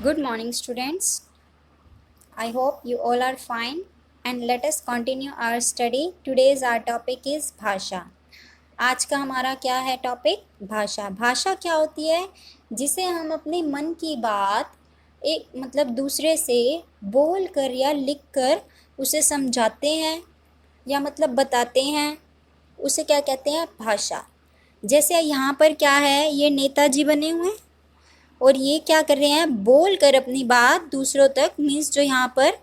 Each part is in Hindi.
Good morning, students. I hope you all are fine and let us continue our study. Today's our topic is भाषा. आज का हमारा क्या है टॉपिक? भाषा. भाषा क्या होती है? जिसे हम अपने मन की बात एक दूसरे से बोल कर या लिख कर उसे समझाते हैं या बताते हैं, उसे क्या कहते हैं? भाषा. जैसे यहाँ पर क्या है, ये नेताजी बने हुए हैं और ये क्या कर रहे हैं? बोल कर अपनी बात दूसरों तक, मीन्स जो यहाँ पर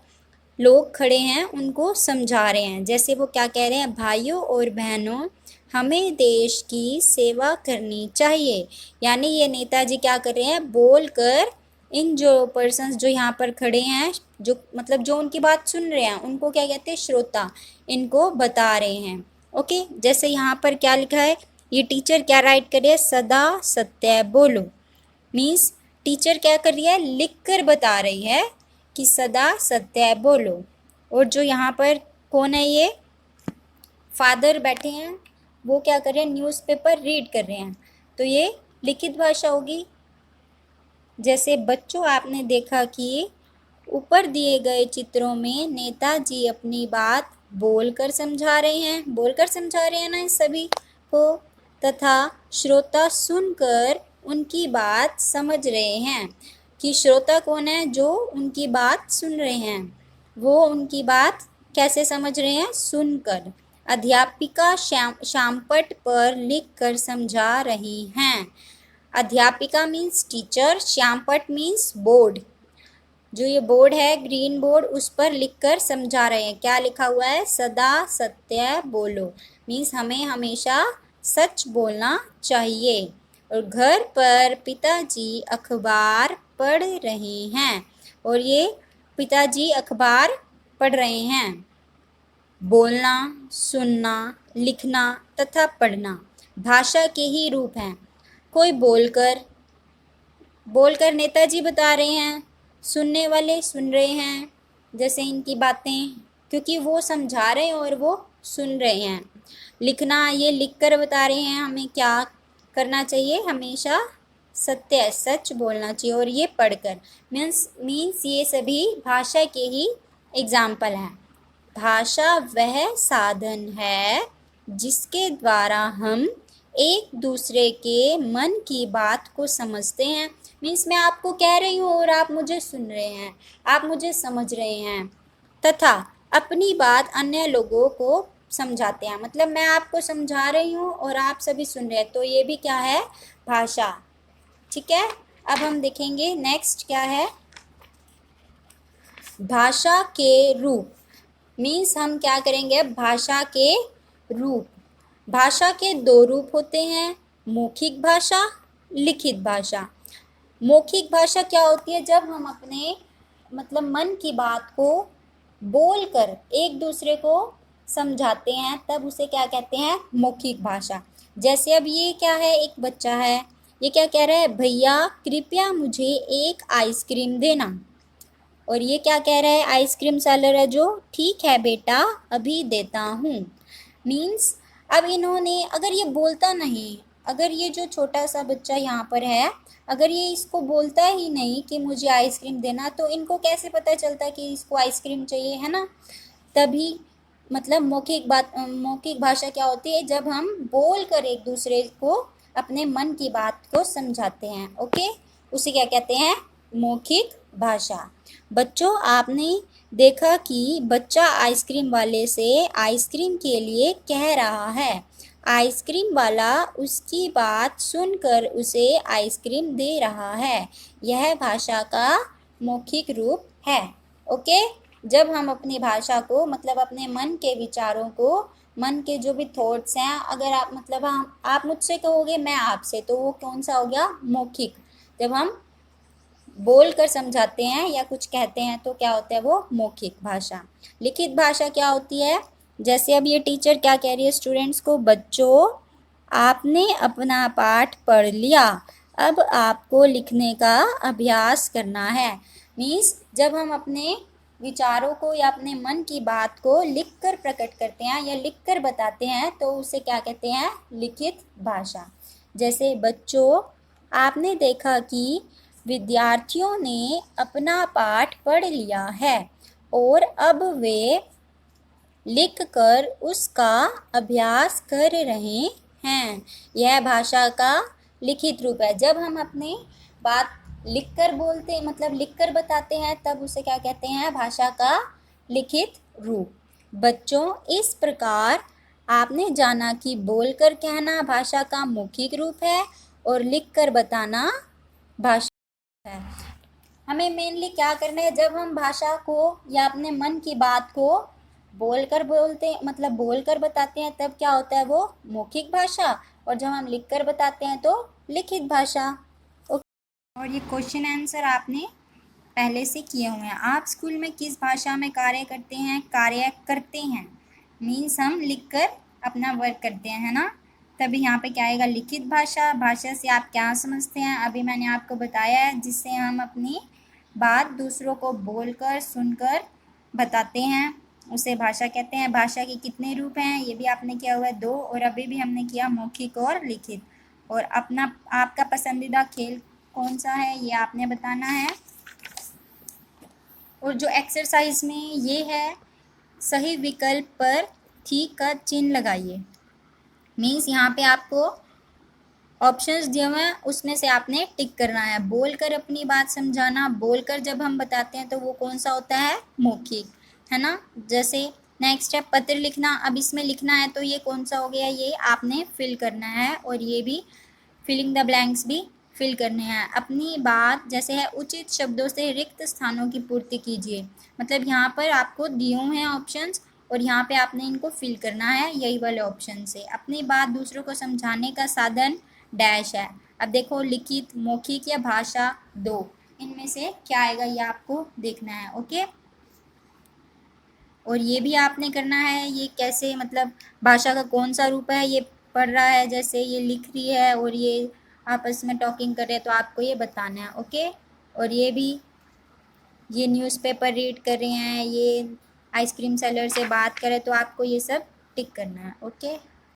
लोग खड़े हैं उनको समझा रहे हैं. जैसे वो क्या कह रहे हैं? भाइयों और बहनों, हमें देश की सेवा करनी चाहिए. यानी ये नेताजी क्या कर रहे हैं? बोल कर इन जो पर्सन्स जो यहाँ पर खड़े हैं, जो उनकी बात सुन रहे हैं, उनको क्या कहते हैं? श्रोता. इनको बता रहे हैं. ओके. जैसे यहाँ पर क्या लिखा है, ये टीचर क्या राइट कर रही है? सदा सत्य बोलो. मीन्स टीचर क्या कर रही है? लिख कर बता रही है कि सदा सत्य बोलो. और जो यहाँ पर कौन है? ये फादर बैठे हैं, वो क्या कर रहे हैं? न्यूज़पेपर रीड कर रहे हैं. तो ये लिखित भाषा होगी. जैसे बच्चों, आपने देखा कि ऊपर दिए गए चित्रों में नेताजी अपनी बात बोलकर समझा रहे हैं. बोलकर समझा रहे हैं ना सभी को, तथा श्रोता सुनकर उनकी बात समझ रहे हैं. कि श्रोता कौन है? जो उनकी बात सुन रहे हैं. वो उनकी बात कैसे समझ रहे हैं? सुनकर. अध्यापिका श्यामपट्ट पर लिख कर समझा रही हैं. अध्यापिका मीन्स टीचर, श्यामपट्ट मीन्स बोर्ड. जो ये बोर्ड है, ग्रीन बोर्ड, उस पर लिखकर समझा रहे हैं. क्या लिखा हुआ है? सदा सत्य बोलो. मीन्स हमें हमेशा सच बोलना चाहिए. और घर पर पिताजी अखबार पढ़ रहे हैं. और ये पिताजी अखबार पढ़ रहे हैं. बोलना, सुनना, लिखना तथा पढ़ना भाषा के ही रूप हैं. कोई बोलकर नेताजी बता रहे हैं, सुनने वाले सुन रहे हैं. जैसे इनकी बातें, क्योंकि वो समझा रहे हैं और वो सुन रहे हैं. लिखना, ये लिख कर बता रहे हैं हमें क्या करना चाहिए? हमेशा सत्य, सच बोलना चाहिए. और ये पढ़कर मीन्स ये सभी भाषा के ही एग्जाम्पल हैं. भाषा वह साधन है जिसके द्वारा हम एक दूसरे के मन की बात को समझते हैं. मीन्स मैं आपको कह रही हूँ और आप मुझे सुन रहे हैं, आप मुझे समझ रहे हैं, तथा अपनी बात अन्य लोगों को समझाते हैं. मतलब मैं आपको समझा रही हूँ और आप सभी सुन रहे हैं. तो ये भी क्या है? भाषा. ठीक है. अब हम देखेंगे नेक्स्ट क्या है. भाषा के रूप. मीन्स हम क्या करेंगे? भाषा के रूप. भाषा के दो रूप होते हैं, मौखिक भाषा, लिखित भाषा. मौखिक भाषा क्या होती है? जब हम अपने मन की बात को बोलकर एक दूसरे को समझाते हैं, तब उसे क्या कहते हैं? मौखिक भाषा. जैसे अब ये क्या है? एक बच्चा है, ये क्या कह रहा है? भैया कृपया मुझे एक आइसक्रीम देना. और ये क्या कह रहा है? आइसक्रीम सेलर है जो, ठीक है बेटा अभी देता हूँ. मीन्स अब इन्होंने, अगर ये बोलता नहीं, अगर ये जो छोटा सा बच्चा यहाँ पर है, अगर ये इसको बोलता ही नहीं कि मुझे आइसक्रीम देना, तो इनको कैसे पता चलता कि इसको आइसक्रीम चाहिए, है ना? तभी मौखिक भाषा क्या होती है? जब हम बोल कर एक दूसरे को अपने मन की बात को समझाते हैं. ओके. उसे क्या कहते हैं? मौखिक भाषा. बच्चों, आपने देखा कि बच्चा आइसक्रीम वाले से आइसक्रीम के लिए कह रहा है. आइसक्रीम वाला उसकी बात सुनकर उसे आइसक्रीम दे रहा है. यह भाषा का मौखिक रूप है. ओके. जब हम अपनी भाषा को, अपने मन के विचारों को, मन के जो भी थॉट्स हैं, अगर आप मुझसे कहोगे, मैं आपसे, तो वो कौन सा हो गया? मौखिक. जब हम बोल कर समझाते हैं या कुछ कहते हैं तो क्या होता है? वो मौखिक भाषा. लिखित भाषा क्या होती है? जैसे अब ये टीचर क्या कह रही है स्टूडेंट्स को? बच्चों, आपने अपना पाठ पढ़ लिया, अब आपको लिखने का अभ्यास करना है. मीन्स जब हम अपने विचारों को या अपने मन की बात को लिख कर प्रकट करते हैं या लिख कर बताते हैं, तो उसे क्या कहते हैं? लिखित भाषा. जैसे बच्चों, आपने देखा कि विद्यार्थियों ने अपना पाठ पढ़ लिया है और अब वे लिखकर उसका अभ्यास कर रहे हैं। यह भाषा का लिखित रूप है। जब हम अपनी बात लिखकर बोलते हैं, मतलब लिखकर बताते हैं, तब उसे क्या कहते हैं? भाषा का लिखित रूप। बच्चों, इस प्रकार आपने जाना कि बोलकर कहना भाषा का मौखिक रूप है और लिखकर बताना भाषा है। हमें मेनली क्या करना है? जब हम भाषा को या अपने मन की बात को बोलकर बोलते, मतलब बोलकर बताते हैं, तब क्या होता है? वो मौखिक भाषा। और जब हम लिखकर बताते हैं तो लिखित भाषा। ओके। और ये क्वेश्चन आंसर आपने पहले से किए हुए हैं। आप स्कूल में किस भाषा में कार्य करते हैं? कार्य करते हैं मीन्स हम लिखकर अपना वर्क करते हैं, है ना? तभी यहाँ पे क्या आएगा? लिखित भाषा। भाषा से आप क्या समझते हैं? अभी मैंने आपको बताया है, जिससे हम अपनी बात दूसरों को बोलकर सुनकर बताते हैं, उसे भाषा कहते हैं। भाषा के कितने रूप हैं? ये भी आपने किया हुआ है 2, और अभी भी हमने किया मौखिक और लिखित। और अपना आपका पसंदीदा खेल कौन सा है, ये आपने बताना है। और जो एक्सरसाइज में ये है, सही विकल्प पर ठीक का चिन्ह लगाइए। मीन्स यहाँ पे आपको ऑप्शंस दिए हुए हैं, उसमें से आपने टिक करना है। बोलकर अपनी बात समझाना, बोलकर जब हम बताते हैं तो वो कौन सा होता है? मौखिक, है ना? जैसे नेक्स्ट है पत्र लिखना। अब इसमें लिखना है तो ये कौन सा हो गया? ये आपने फिल करना है। और ये भी फिलिंग द ब्लैंक्स भी फिल करने हैं। अपनी बात जैसे है उचित शब्दों से रिक्त स्थानों की पूर्ति कीजिए। मतलब यहाँ पर आपको दिए हुए हैं ऑप्शंस और यहाँ पे आपने इनको फिल करना है यही वाले ऑप्शन से। अपनी बात दूसरों को समझाने का साधन डैश है। अब देखो लिखित, मौखिक या भाषा 2, इनमें से क्या आएगा ये आपको देखना है। ओके। और ये भी आपने करना है, ये कैसे, मतलब भाषा का कौन सा रूप है ये पढ़ रहा है, जैसे ये लिख रही है और ये आपस में टॉकिंग कर रहे हैं, तो आपको ये बताना है। ओके। और ये भी, ये न्यूज़पेपर रीड कर रहे हैं, ये आइसक्रीम सेलर से बात करें, तो आपको ये सब टिक करना है। ओके।